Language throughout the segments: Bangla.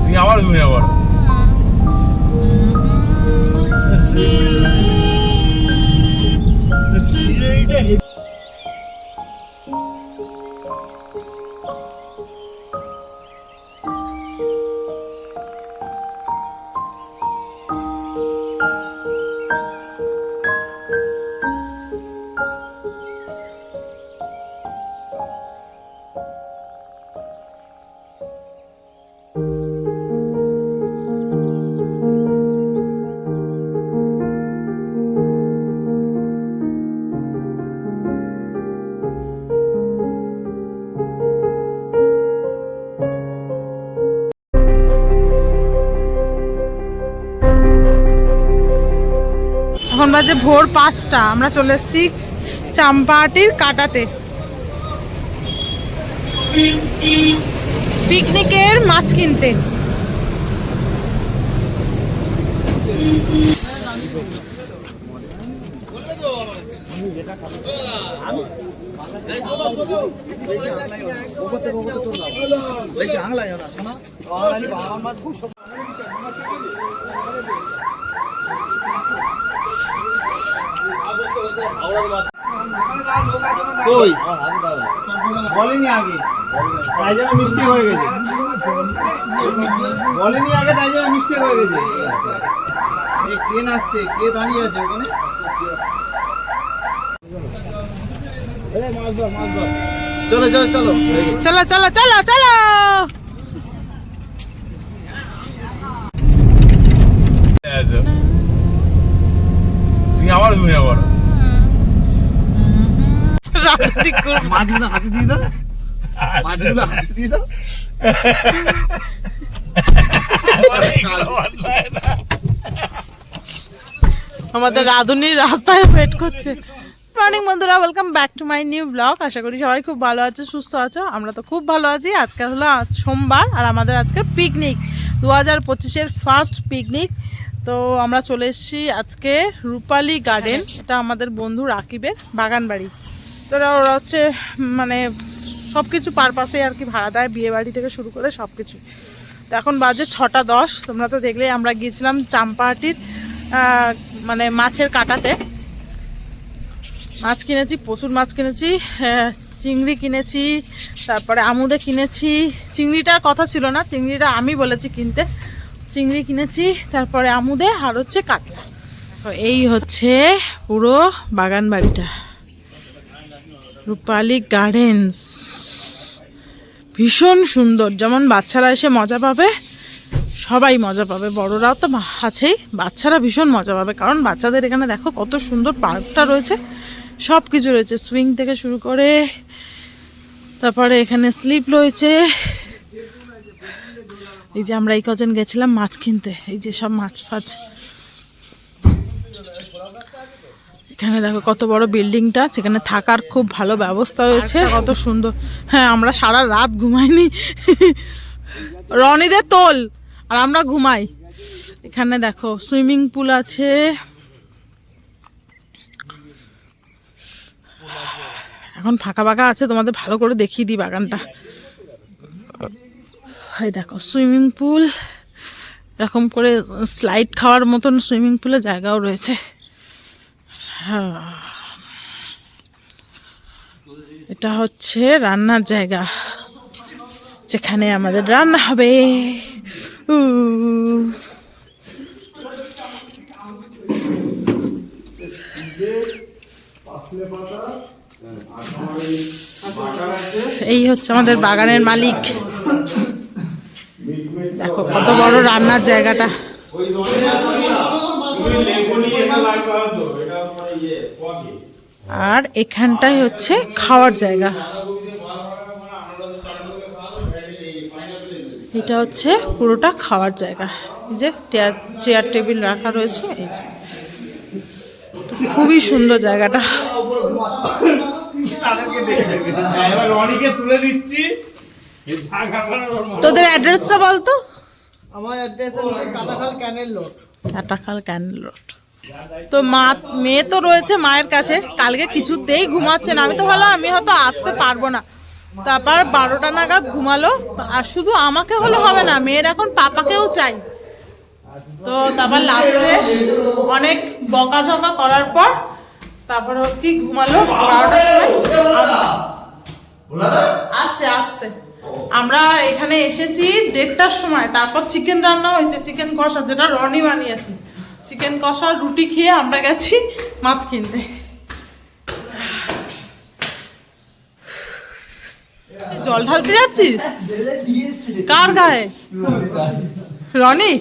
তুমি আবার ঘুমিয়ে পড়ো। এখন বাজে ভোর 5টা। আমরা চলে এসেছি চাম্পাহাটির কাটাতে পিকনিকের মাছ কিনতে। বলেনি আগে তাই জন্য মিস্টেক হয়ে গেছে, বলেনি আগে তাই জন্য মিস্টেক হয়ে গেছে। এই ট্রেন আসছে, কে দাঁড়িয়ে আছে ওখানে? চলো চলো চলো চলো চলো চলো চলো। তুমি আবার ঘুমিয়ে পড়ো। মাছগুলো হাতে দিয়ে দাও, মাছগুলো হাতে দিয়ে দাও। আমাদের রাধুনি রাস্তায় ওয়েট করছে। মর্নিং বন্ধুরা, welcome back to my new blog. আশা করি সবাই খুব ভালো আছো, সুস্থ আছো। আমরা তো খুব ভালো আছি। আজকে হলো সোমবার আর আমাদের আজকে পিকনিক 2025-এর ফার্স্ট পিকনিক। তো আমরা চলে এসেছি আজকে রূপালী গার্ডেন। এটা আমাদের বন্ধু রাকিবের বাগান বাড়ি। তো ওরা হচ্ছে মানে সব কিছু পারপাসে আর কি ভাড়া দেয়, বিয়ে বাড়ি থেকে শুরু করে সব কিছু। তো এখন বাজে 6:10। তোমরা তো দেখলে আমরা গিয়েছিলাম চাম্পাহাটির মানে মাছের কাটাতে। মাছ কিনেছি, প্রচুর মাছ কিনেছি। চিংড়ি কিনেছি, তারপরে আমুদে কিনেছি। চিংড়িটার কথা ছিল না, চিংড়িটা আমি বলেছি কিনতে। চিংড়ি কিনেছি, তারপরে আমুদে আর হচ্ছে কাতলা। তো এই হচ্ছে পুরো বাগান বাড়িটা, রূপালী গার্ডেন্স। ভীষণ সুন্দর। যেমন বাচ্চারা এসে মজা পাবে, সবাই মজা পাবে, বড়রাও তো আছেই, বাচ্চারা ভীষণ মজা পাবে। কারণ বাচ্চাদের এখানে দেখো কত সুন্দর পার্কটা রয়েছে, সব কিছু রয়েছে, সুইং থেকে শুরু করে। তারপরে এখানে স্লিপ রয়েছে। এই যে আমরা এই কজন গেছিলাম মাছ কিনতে, এই যে সব মাছ ফাছ। এখানে দেখো কত বড় বিল্ডিংটা, যেখানে থাকার খুব ভালো ব্যবস্থা রয়েছে, কত সুন্দর। হ্যাঁ, আমরা সারা রাত ঘুমাইনি, রনিদের তোল আর আমরা ঘুমাই। এখানে দেখো সুইমিং পুল আছে। এখন ফাঁকা ফাঁকা আছে, তোমাদের ভালো করে দেখিয়ে দিই বাগানটা। এই দেখো সুইমিং পুল, এরকম করে স্লাইড খাওয়ার মতন সুইমিং পুলের জায়গাও রয়েছে। এটা হচ্ছে রান্নার জায়গা, যেখানে আমাদের রান্না হবে। এই হচ্ছে আমাদের বাগানের মালিক। দেখো কত বড় রান্নার জায়গাটা। আর এখানটাই হচ্ছে খাওয়ার জায়গা। এটা হচ্ছে পুরোটা খাওয়ার জায়গা। এই যে চেয়ার টেবিল রাখা রয়েছে, এই যে খুবই সুন্দর জায়গাটা। তোদের অ্যাড্রেসটা বলতো। আমার অ্যাড্রেস হচ্ছে কাটাখাল ক্যানেল রোড। কাটাখাল ক্যানেল রোড। তো মেয়ে তো রয়েছে মায়ের কাছে, কালকে কিছুতেই ঘুমাচ্ছে না। আমি তো ভালো, আমি হয়তো আসতে পারবো না, তারপর 12টা নাগাদ ঘুমালো। আর শুধু আমাকে হলে হবে না, মেয়ের এখন পাপাকেও চাই। তো তারপর লাস্টে অনেক বকাঝকা করার পর তারপর কি ঘুমালো 12টার সময়। আসছে আসছে। আমরা এখানে এসেছি 1:30টার সময়। তারপর চিকেন রান্না হয়েছে, চিকেন কষা, যেটা রনি বানিয়েছে। চিকেন কষা রুটি খেয়ে আমরা গেছি মাছ কিনতে। জল ঢালতে যাচ্ছি কার গায়ে? রনি?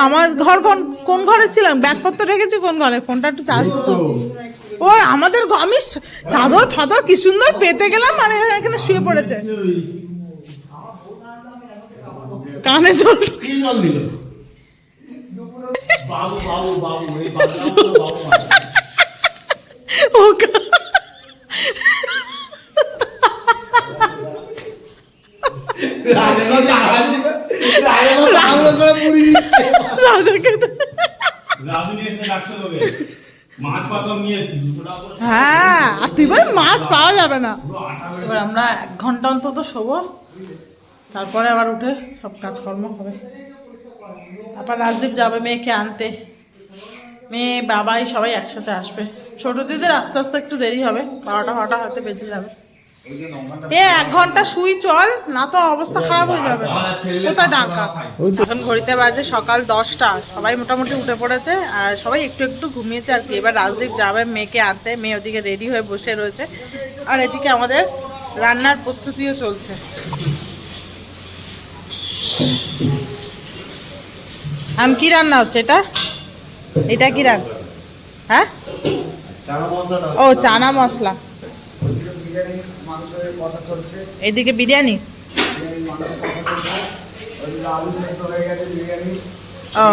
আমার ঘর কোন ঘরে ছিলাম? ব্যাগপত্র রেখেছি কোন ঘরে? ফোনটা একটু চার্জ দিতে। ওই আমাদের আমি চাদর ফাদর কি সুন্দর পেতে গেলাম, মানে এখানে শুয়ে পড়েছে। কানে জল দিল। হ্যাঁ, আর তুই বল মাছ পাওয়া যাবে না। এবার আমরা 1 ঘন্টা অন্তত শোবো, তারপরে আবার উঠে সব কাজকর্ম হবে। তারপর রাজদীপ যাবে মেয়েকে আনতে। মেয়ে বাবাই সবাই একসাথে আসবে। ছোট দিদির আস্তে আস্তে একটু দেরি হবে, 12টা হয়তো বেজে যাবে। 1 ঘন্টা শুই চল, না তো অবস্থা খারাপ হয়ে যাবে। কোথায় ডাকা? এখন ঘড়িতে বাজে সকাল 10টা। সবাই মোটামুটি উঠে পড়েছে আর সবাই একটু একটু ঘুমিয়েছে আর কি। এবার রাজদীপ যাবে মেয়েকে আনতে। মেয়ে ওদিকে রেডি হয়ে বসে রয়েছে, আর এদিকে আমাদের রান্নার প্রস্তুতিও চলছে। আম কি রান্না হচ্ছে? এটা কি রান্না? হ্যাঁ, ও চানা মশলা। এইদিকে বিরিয়ানি। ও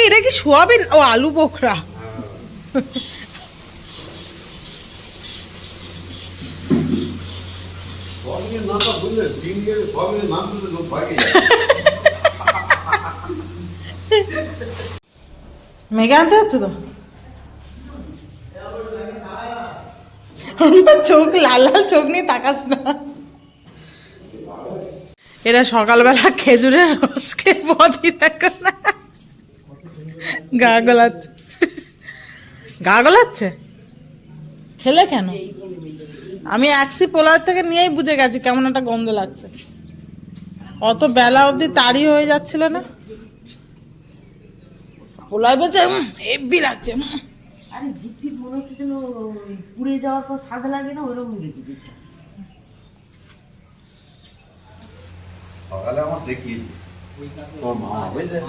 এটা কি সোয়াবিন? ও আলু বোখরা। মেঘা আনতে হচ্ছে তো চোখ লাল লাল, চোখ নিয়ে তাকাস না। এরা সকালবেলা খেজুরের রস খেয়ে বদি দেখো না, গা গলাচ্ছে। খেলে কেন? আমি একসি পোলার থেকে নিয়েই বুঝে গেছি কেমন একটা গন্ধ লাগছে। অত বেলা অবধি তাড়ি হয়ে যাচ্ছিল না, পোলায় বলছে হেব্বি লাগছে। আরে জিপি মনে হচ্ছে যেন পুড়ে যাওয়ার পর স্বাদ লাগে না, ওইরকম লেগেছে জিপটা। সকালে আমার দেখি তোর মা বুঝলে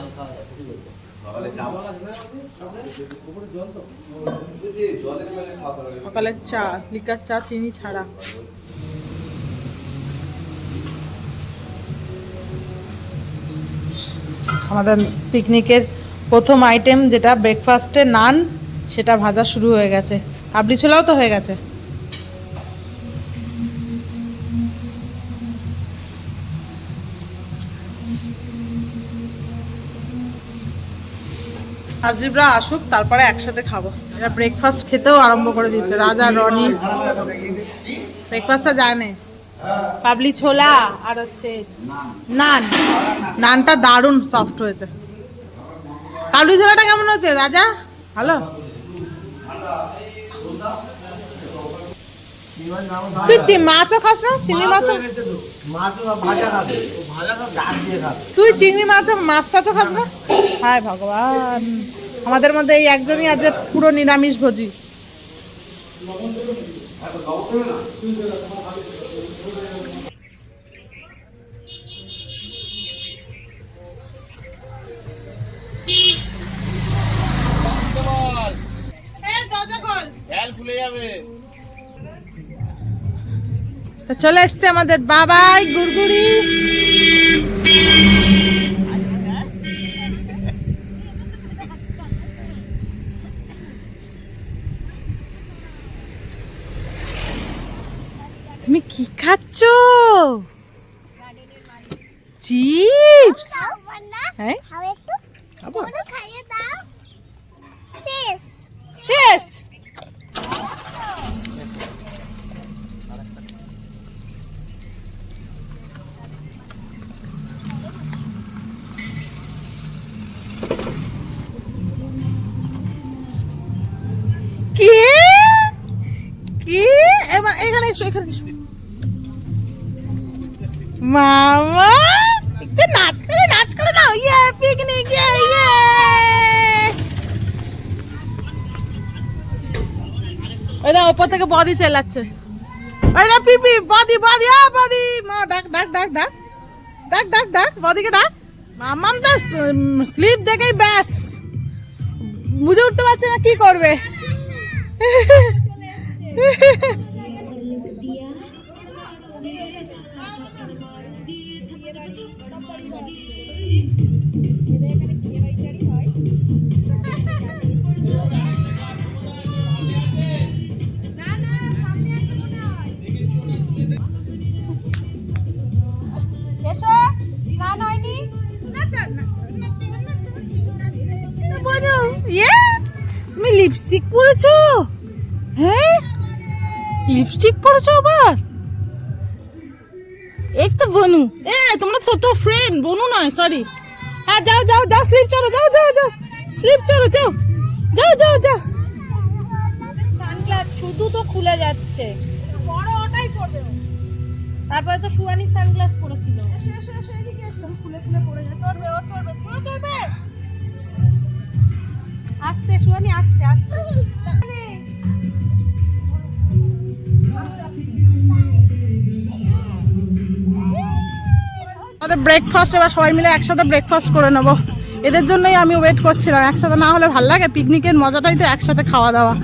সকালে চা, লিকার চা, চিনি ছাড়া। আমাদের পিকনিকের প্রথম আইটেম যেটা ব্রেকফাস্টে নান, সেটা ভাজা শুরু হয়ে গেছে। কাবলি ছোলাও তো হয়ে গেছে। হাজিবরা আসুক, তারপরে একসাথে খাবো। এরা ব্রেকফাস্ট খেতেও আরম্ভ করে দিচ্ছে। রাজা রনি ব্রেকফাস্টটা জানে। কাবলি ছোলা আর হচ্ছে নান। নানটা দারুণ সফট হয়েছে। কাবলি ছোলাটা কেমন হচ্ছে রাজা? ভালো। তুই মাছও খাস না? চিংড়ি মাছও? তুই চিংড়ি মাছ, মাছ ফাছও খাস না? হায় ভগবান, আমাদের মধ্যে এই একজনই আছে পুরো নিরামিষ ভোজী। চলে এসছে আমাদের বাবাই গুড়গুড়ি। তুমি কি খাচ্ছ? চিপস? হ্যাঁ শেষ। কি কি এখানে এসো, এখানে এসো। মামা নাচ করে না, ইয়ে পিকনিক, ইয়ে ইয়ে। ওই না উপর থেকে বদি চেলাচ্ছে, ওই না পিপি বদি বদি বদি, মা ডাক ডাক ডাক ডাক ডাক ডাক ডাক বদিকে ডাক। মামাম তো স্লিপ দেখেই ব্যাস বুঝে উঠতে পারছে না কি করবে। তুমি লিপস্টিক পরেছো? হ্যাঁ লিপস্টিক পরেছো আবার? এক তো বনু, তোমরা ছোট ফ্রেন্ড, বনু নয় সরি। হ্যাঁ যাও যাও যাও স্লিপ চলো, যাও যাও যাও স্লিপ চলো, যাও যাও যাও যাও। সানগ্লাস শুধু তো খুলে যাচ্ছে, বড় ওটাই পড়বে। তারপরে তো সুয়ানি সানগ্লাস পরেছিল, খুলে খুলে পড়ে যাচ্ছে। চড়বে ও চড়বে, তুইও চড়বে। আস্তে সুয়ানি আস্তে আস্তে। আমাদের ব্রেকফাস্ট এবার সবাই মিলে একসাথে ব্রেকফাস্ট করে নেবো। এদের জন্যই আমি ওয়েট করছিলাম, একসাথে না হলে ভালো লাগে। পিকনিকের মজাটাই তো একসাথে খাওয়া দাওয়া।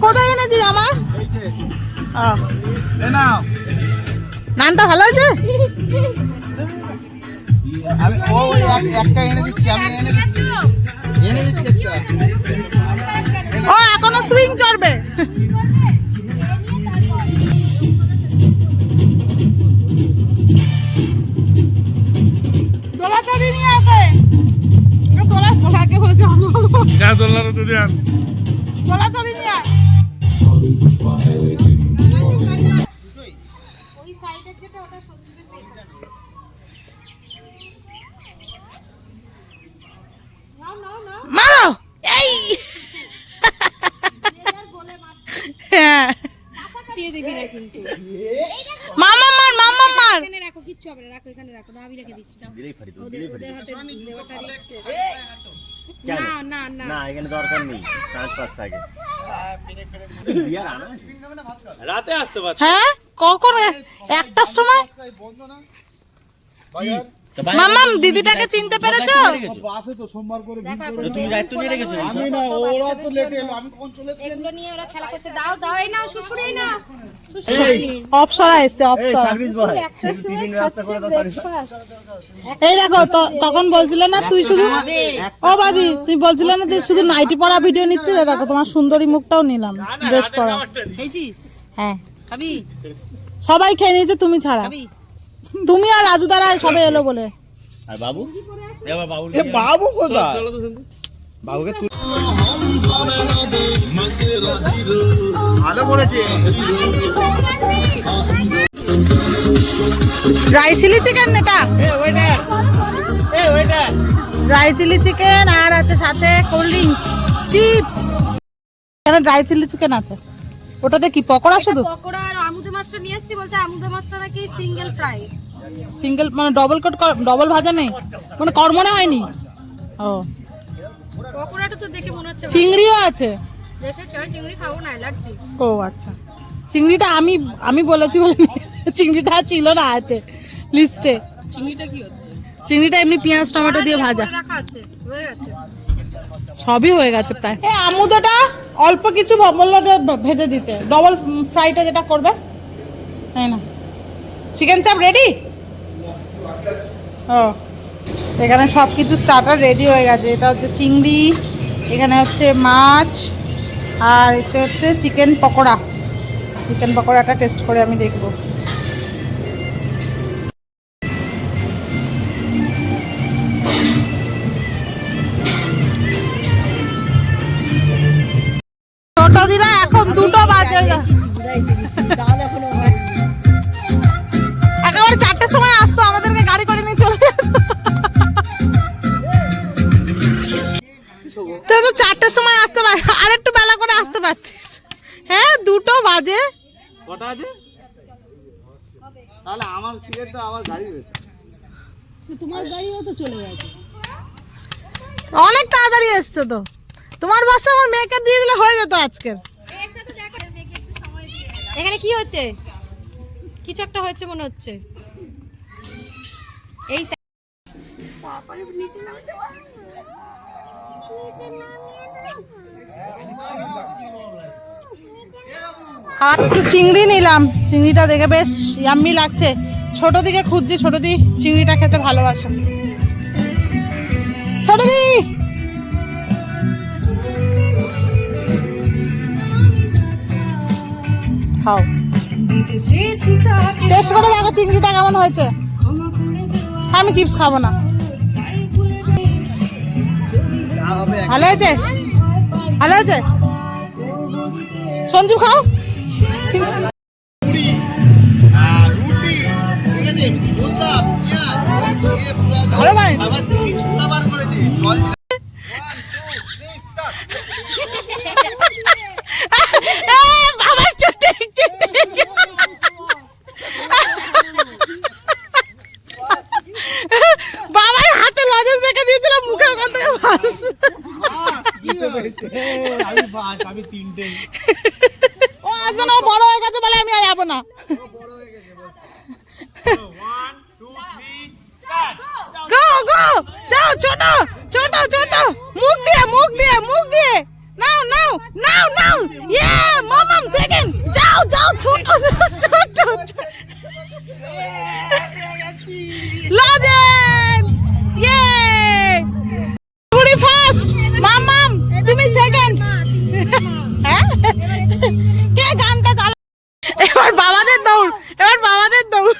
কোথায় এনেছিস আমার? নানটা ভালো হয়েছে? আমি একটা এনে দিচ্ছি, আমি এনে দিচ্ছি একটা। ও এখনো সুইং চড়বে। তোলাচড়ি নিয়ে আসবে, তোলাকে বলেছে তোলাচড়ি নিয়ে আয়। ওই সাইডের যেটা ওটা সত্যি মারো এই হ্যাঁ দিয়ে দিবি না কিন্তু। মামা মার, মামা মার। এখানে রাখো, কিচ্ছু হবে না, রাখো এখানে রাখো। দাও আমি রেখে দিচ্ছি, দাও। ওদের হাতে দেওয়াটা রিস্ক। না না না না এখানে দরকার নেই, 5 থাকে। রাতে আসতে পারছ? হ্যাঁ কখন? একটার সময়। মামাম দিদিটাকে চিনতে পেরেছো? বাসে তো সোমবার করে তুমি দায়িত্ব নিয়ে রেখেছো? আমি না, ওরা তো লেটে এলো, আমি কখন চলে এসেছি। এগুলো নিয়ে ওরা খেলা করছে। দাও দাও, এই নাও শুশুরি নাও। অপসরা এসছে, অপসরা। সার্ভিস বয় টিফিন ব্যবস্থা করে দাও। এই দেখো তখন বলছিলে না তুই শুধু, ও বাদি তুমি বলছিলে না যে শুধু নাইটি পরা ভিডিও নিচ্ছে, দেখো তোমার সুন্দরী মুখটাও নিলাম ড্রেস পরা। হ্যাঁ খাবি? সবাই খেয়ে নিয়েছে তুমি ছাড়া। তুমি আর রাজু দ্বারা সবে এলো বলে। আর বাবু? এবার বাবু এ বাবু কোথায়? বাবুকে তুই ভালো করেছে। ড্রাই চিলি চিকেন এটা, ড্রাই চিলি চিকেন আর আছে সাথে কোল্ড ড্রিঙ্কস, চিপস। এখানে ড্রাই চিলি চিকেন আছে। ওটাতে কি পকোড়া শুধু? পকোড়া আর আমুদে মাছটা নিয়ে এসেছি, বলছে আমুদে মাছটা নাকি সিঙ্গেল ফ্রাই। সিঙ্গেল মানে ডবল কোট, ডবল ভাজা নেই মানে কর্মনা হয়নি। ও পকোড়াটা তো দেখে মনে হচ্ছে চিংড়িও আছে। দেখে চল, চিংড়ি খাবো না, অ্যালার্জি। ও আচ্ছা, চিংড়িটা আমি বলেছি বলে চিংড়িটা ছিল না হাতে লিস্টে। চিংড়িটা কি হচ্ছে? চিংড়িটা এমনি পেঁয়াজ টমেটো দিয়ে ভাজা রাখা আছে, হয়ে গেছে, সবই হয়ে গেছে প্রায়। এই আমুদটা অল্প কিছু বললো ভেজে দিতে, ডবল ফ্রাইটা যেটা করবে তাই না। চিকেন চাপ রেডি? ও এখানে সব কিছু স্টার্টার রেডি হয়ে গেছে। এটা হচ্ছে চিংড়ি, এখানে হচ্ছে মাছ, আর এটা হচ্ছে চিকেন পকোড়া। চিকেন পকোড়াটা টেস্ট করে আমি দেখবো। ছোট দিদা এখন 2টো বাজে, একেবারে 4টের সময় আসতো, আমাদেরকে গাড়ি করে নিয়ে চলে যেত। তুই তো 4টের সময় আসতে পার, আর একটু বেলা করে আসতে পারতিস। হ্যাঁ 2টো বাজে। কটা আছে তাহলে? আমার টিকিট তো আমার গাড়ি রয়েছে। তোমার গাড়িও তো চলে গেছে। অনেক তাড়াতাড়ি এসছে তো, তোমার বাসে আমার মেয়েকে দিয়ে দিলে হয়ে যেত আজকের। এখানে কি হচ্ছে? কিছু একটা হয়েছে মনে হচ্ছে। এই খাবার একটু চিংড়ি নিলাম, চিংড়িটা দেখে বেশ ইয়াম্মি লাগছে। ছোট দিকে খুঁজছি, ছোট দি চিংড়িটা খেতে ভালোবাসে। ছোট দি খাও, টেস্ট করে দেখো চিংড়িটা কেমন হয়েছে। আমি চিপস খাবো না। ভালো হয়েছে, ভালো হয়েছে। সঞ্জু খাও। পুরি আর রুটি, ঠিক আছে, শসা, পেঁয়াজ, ওই দিয়ে পুরো ভালো বানিয়েছে। আবার দিদি ছোলা বার করেছে, জল দিলাম। বাবার চুটি বাবার হাতে লজেন্স রেখে দিয়েছিলাম, মুখে ওখান থেকে বাস। আমি 3টে। ও আসবে না, ও বড় হয়ে গেছে বলে আমি আর যাবো না। গো গো যাও, ছোট ছোট ছোট, মুখ দিয়ে মুখ দিয়ে মুখ দিয়ে নাও নাও নাও নাও। ইয়ে মামাম সেকেন্ড, যাও যাও, ছোট ছোট লজেন্স। ইয়ে পুরি ফার্স্ট, মামাম তুমি সেকেন্ড। হ্যাঁ কে গানটা চালা? এবার বাবাদের দৌড়, এবার বাবাদের দৌড়।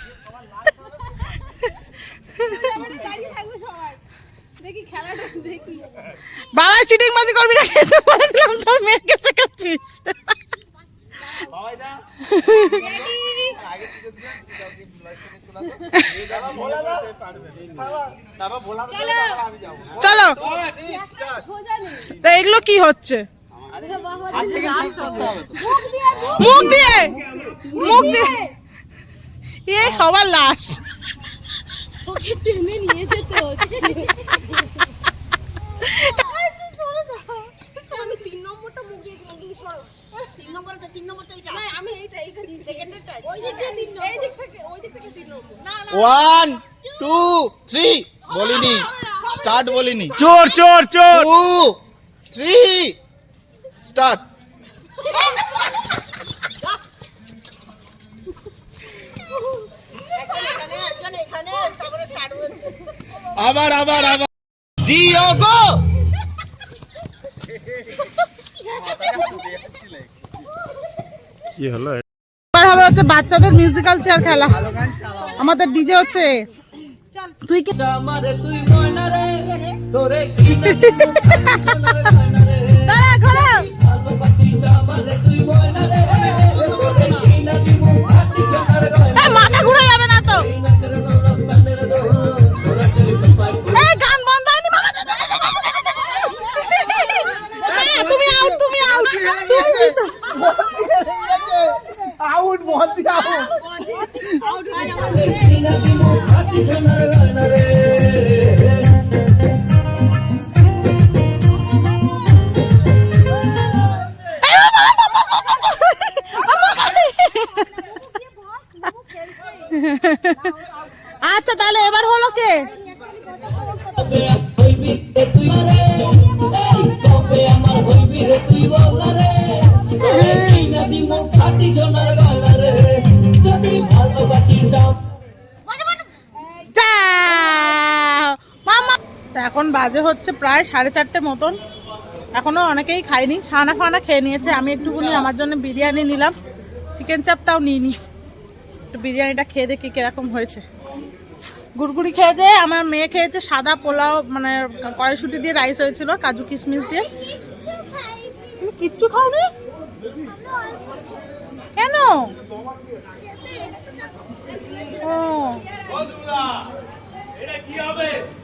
বাবা চিটিং বাজি করবি না, খেতে বলে দিলাম, তোর মেয়েকে শেখাচ্ছিস। চলো, তো এগুলো কি হচ্ছে? মুখ দিয়ে মুখ দিয়ে, এ সবার লাশ। ওকে টেনে নিয়েছে তো। আমি 3 নম্বরটা মুখ দিয়েছিলাম, তুমি সরো। 3 নম্বরটা 3 নম্বরটা এটা। না আমি এইটা এইখানে সেকেন্ডেরটা। ওই দিক দিয়ে 3 নম্বর। এই দিক থেকে 3 নম্বর। না না 1 2 3 বলিনি, স্টার্ট বলিনি। চোর চোর চোর। 2 3 স্টার্ট। আবার আবার আবার জিও গো। কি হলো? এবার হবে হচ্ছে বাচ্চাদের মিউজিক্যাল চেয়ার খেলা। আমাদের ডিজে হচ্ছে, তুই কি দাঁড়া, ঘোরা। এই, মাথা ঘুরে যাবে না তো। এই, গান বন্ধ হয়নি বাবা। তুমি আউট, তুমি আউট, তুমি তো আউট, বল দি আউট। আচ্ছা তাহলে এবার হলো কে? এখন বাজে হচ্ছে প্রায় 4:30 মতন, এখনো অনেকেই খায়নি, ছানা ফানা খেয়ে নিয়েছে। আমি একটুখানি আমার জন্য বিরিয়ানি নিলাম, চিকেন চাপটাও নিইনি, বিরিয়ানিটা খেয়ে দেখি কিরকম হয়েছে। গুড়গুড়ি খেয়েছে, আমার মেয়ে খেয়েছে সাদা পোলাও, মানে কড়াইশুঁটি দিয়ে রাইস হয়েছিল কাজু কিশমিশ দিয়ে। তুমি কিচ্ছু খাওনি কেন? ও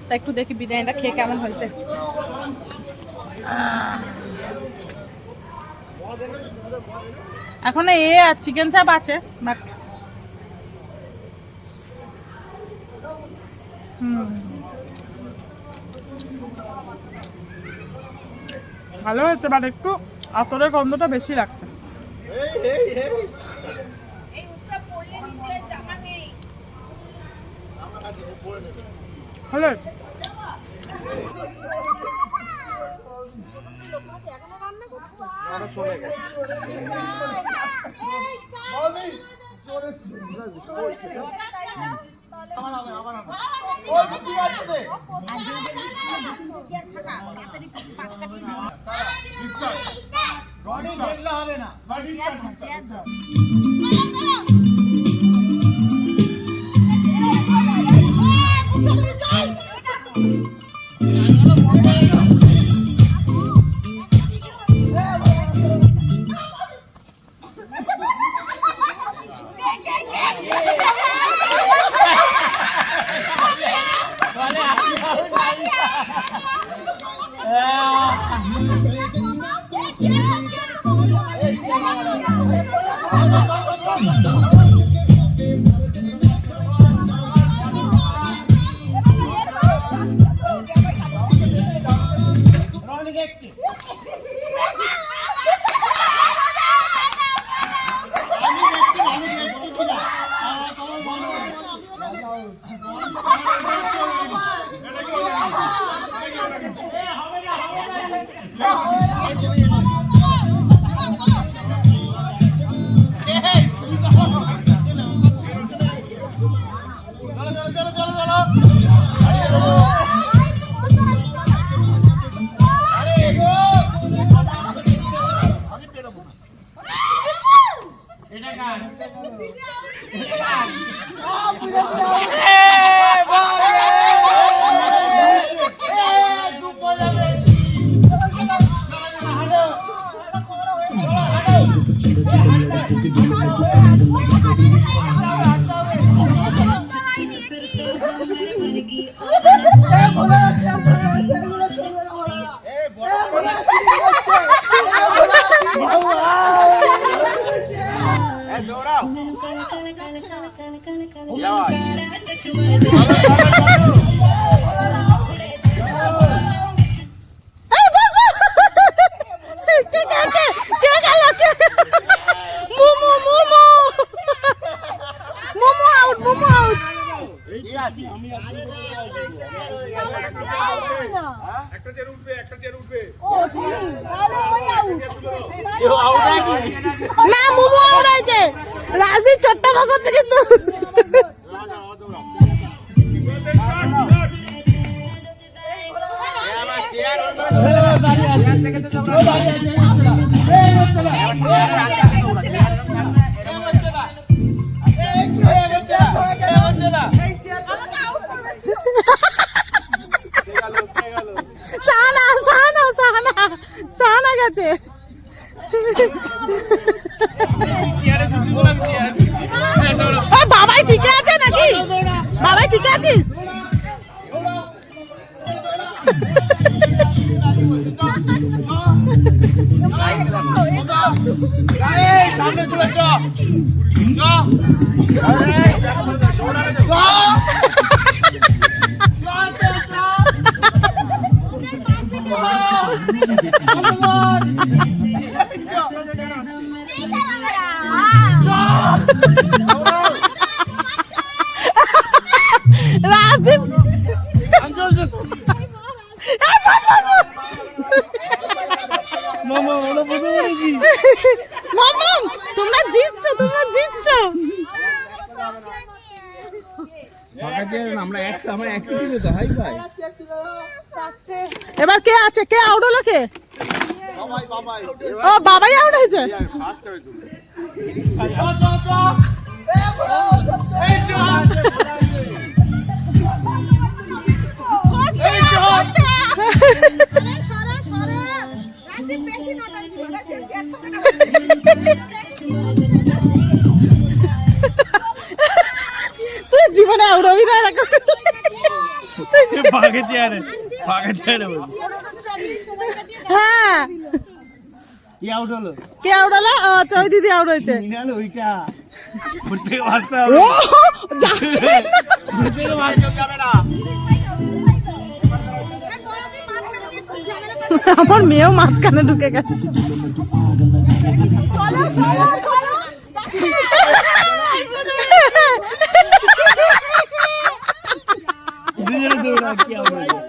তা একটু দেখি বিরিয়ানিটা খেয়ে কেমন হয়েছে। এখন আর চিকেন চাপ আছে, বাট ভালো হয়েছে, বাট একটু আতরের গন্ধটা বেশি লাগছে। হলো চলে গেছে। হবে না। না মোমো আউড়াইছে, রাজদীপ চট্টগ্রাম করছে কিন্তু। সাহানা গেছে। বাবাই ঠিক আছে নাকি? বাবাই ঠিক আছিস? রাজদীপ তোমরা জিতছো, তোমরা জিতছো। এবার কে আছে? কে আউট হলো? কে? ও বাবাই আউট হয়েছে। তুই জীবনে উড়বি না এরকম। ভাগে চেয়ারে বলছি। হ্যাঁ কি আউট হলো? কে আউড়ালে? আচ্ছা ওই দিদি আউট হয়েছে। মিনাল ওইটা ঘুরতে আসতে হবে। ও যাচ্ছে না। ঘুরতে যাবে না। আমার মেয়েও মাঝখানে ঢুকে গেছে। দুজনে দৌড়া কি আউট হয়েছে?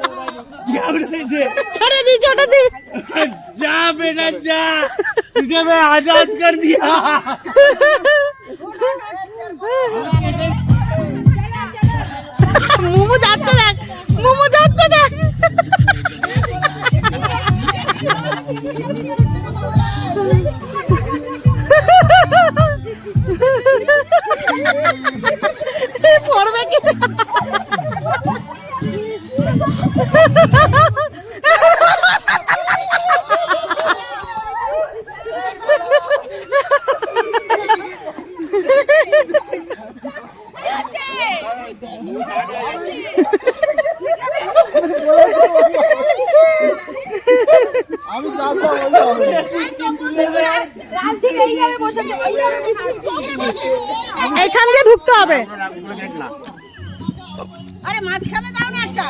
কি আউট হয়েছে? ছোড়ে দি ছোড়ে দি। जा बेटा जा, तुझे मैं आजाद कर दिया। মোমো যাচ্ছে দেখ, মোমো যাচ্ছে দেখ। পড়বে কি? আমি চাপবো বলতে হবে। এখান দিয়ে ঢুকতে হবে। আরে মাঝখানে দাও না একটা।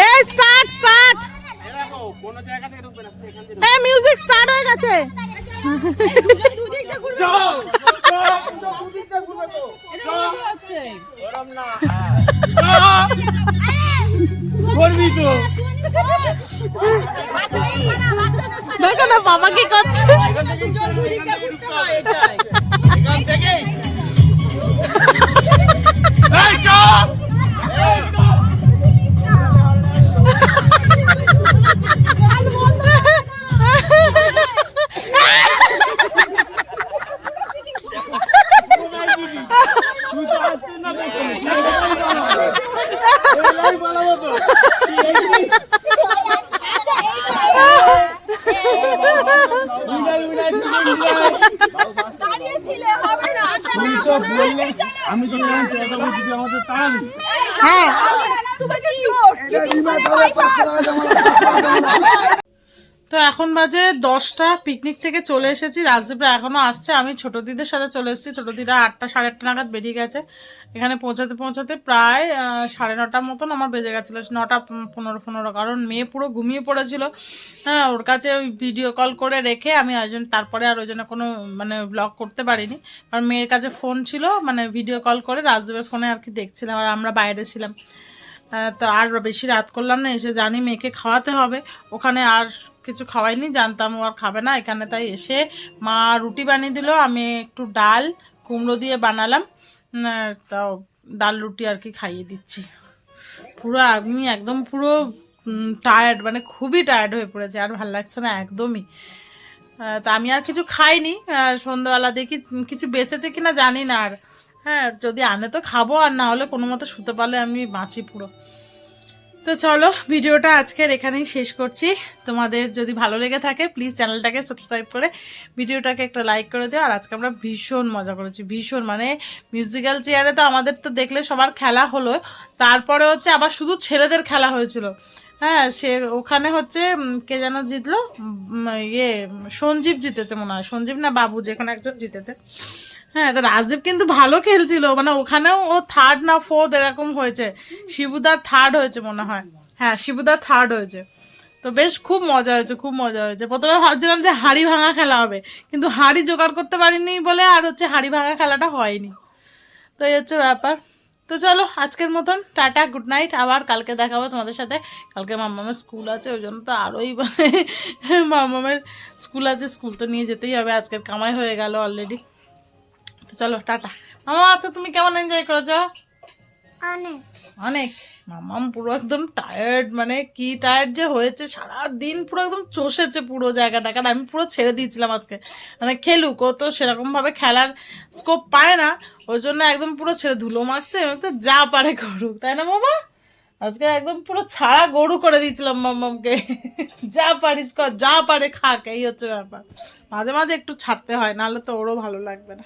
এই স্টার্ট স্টার্ট। এই মিউজিক স্টার্ট হয়ে গেছে। করবি তো। দেখো না বাবা কি করছে। আমি তো আমাদের তাড়াবি। হ্যাঁ তো এখন বাজে 10টা। পিকনিক থেকে চলে এসেছি, রাজদীপরা এখনো আসছে। আমি ছোট দিদির সাথে চলে এসেছি। ছোট দিদা 8টা সাড়ে 8টা নাগাদ বেরিয়ে গেছে। এখানে পৌঁছাতে পৌঁছাতে প্রায় 9:30 মতন আমার বেজে গেছিলো, 9:15 কারণ মেয়ে পুরো ঘুমিয়ে পড়েছিল। হ্যাঁ ওর কাছে ওই ভিডিও কল করে রেখে আমি তারপরে আর ওই জন্য কোনো মানে ব্লগ করতে পারিনি, কারণ মেয়ের কাছে ফোন ছিল, মানে ভিডিও কল করে রাজদীপের ফোনে আর কি দেখছিলাম, আর আমরা বাইরে ছিলাম। তো আর বেশি রাত করলাম না, এসে জানি মেয়েকে খাওয়াতে হবে। ওখানে আর কিছু খাওয়াইনি, জানতাম ও আর খাবে না এখানে, তাই এসে মা রুটি বানিয়ে দিল, আমি একটু ডাল কুমড়ো দিয়ে বানালাম, তাও ডাল রুটি আর কি খাইয়ে দিচ্ছি। পুরো আমি একদম পুরো টায়ার্ড, মানে খুবই টায়ার্ড হয়ে পড়েছে, আর ভালো লাগছে না একদমই। তা আমি আর কিছু খাইনি। সন্ধ্যাবেলা দেখি কিছু বেঁচেছে কিনা জানি না, আর হ্যাঁ যদি আনে তো খাবো, আর না হলে কোনো মতো শুতে পারলে আমি বাঁচি পুরো। তো চলো ভিডিওটা আজকের এখানেই শেষ করছি। তোমাদের যদি ভালো লেগে থাকে প্লিজ চ্যানেলটাকে সাবস্ক্রাইব করে ভিডিওটাকে একটা লাইক করে দিও। আর আজকে আমরা ভীষণ মজা করেছি, ভীষণ, মানে মিউজিক্যাল চেয়ারে তো আমাদের তো দেখলে সবার খেলা হলো, তারপরে হচ্ছে আবার শুধু ছেলেদের খেলা হয়েছিল। হ্যাঁ সে ওখানে হচ্ছে কে যেন জিতলো, সঞ্জীব জিতেছে মনে হয়, সঞ্জীব না বাবু যেখানে একজন জিতেছে। হ্যাঁ তো রাজদীপ কিন্তু ভালো খেলছিল, মানে ওখানেও ও 3rd না 4th এরকম হয়েছে। শিবুদার 3rd হয়েছে মনে হয়, হ্যাঁ শিবুদার 3rd হয়েছে। তো বেশ খুব মজা হয়েছে, খুব মজা হয়েছে। প্রথমে ভাবছিলাম যে হাড়ি ভাঙা খেলা হবে, কিন্তু হাড়ি জোগাড় করতে পারিনি বলে আর হচ্ছে হাড়ি ভাঙা খেলাটা হয়নি। তো এই হচ্ছে ব্যাপার। তো চলো আজকের মতন টাটা, গুড নাইট। আবার কালকে দেখাবো তোমাদের সাথে। কালকে মাম্মামের স্কুল আছে, ওই জন্য তো আরোই মানে মাম্মামের স্কুল আছে, স্কুল তো নিয়ে যেতেই হবে, আজকের কামাই হয়ে গেল অলরেডি। তো চলো টাটা। মামা আচ্ছা তুমি কেমন এনজয় করেছো? অনেক। মামাম পুরো একদম টায়ার্ড, মানে কি টায়ার্ড যে হয়েছে, সারা দিন পুরো একদম চষেছে পুরো জায়গাটা। কারণ আমি পুরো ছেড়ে দিয়েছিলাম আজকে, মানে খেলুক, ও তো সেরকম ভাবে খেলার স্কোপ পায় না, ওই জন্য একদম পুরো ছেড়ে ধুলো মাখছে, যা পারে করুক, তাই না মামা? আজকে একদম পুরো ছাড়া গরু করে দিয়েছিলাম মাম্মামকে। যা পারিস কর, যা পারে খাক, এই হচ্ছে ব্যাপার। মাঝে মাঝে একটু ছাড়তে হয়, নাহলে তো ওরও ভালো লাগবে না।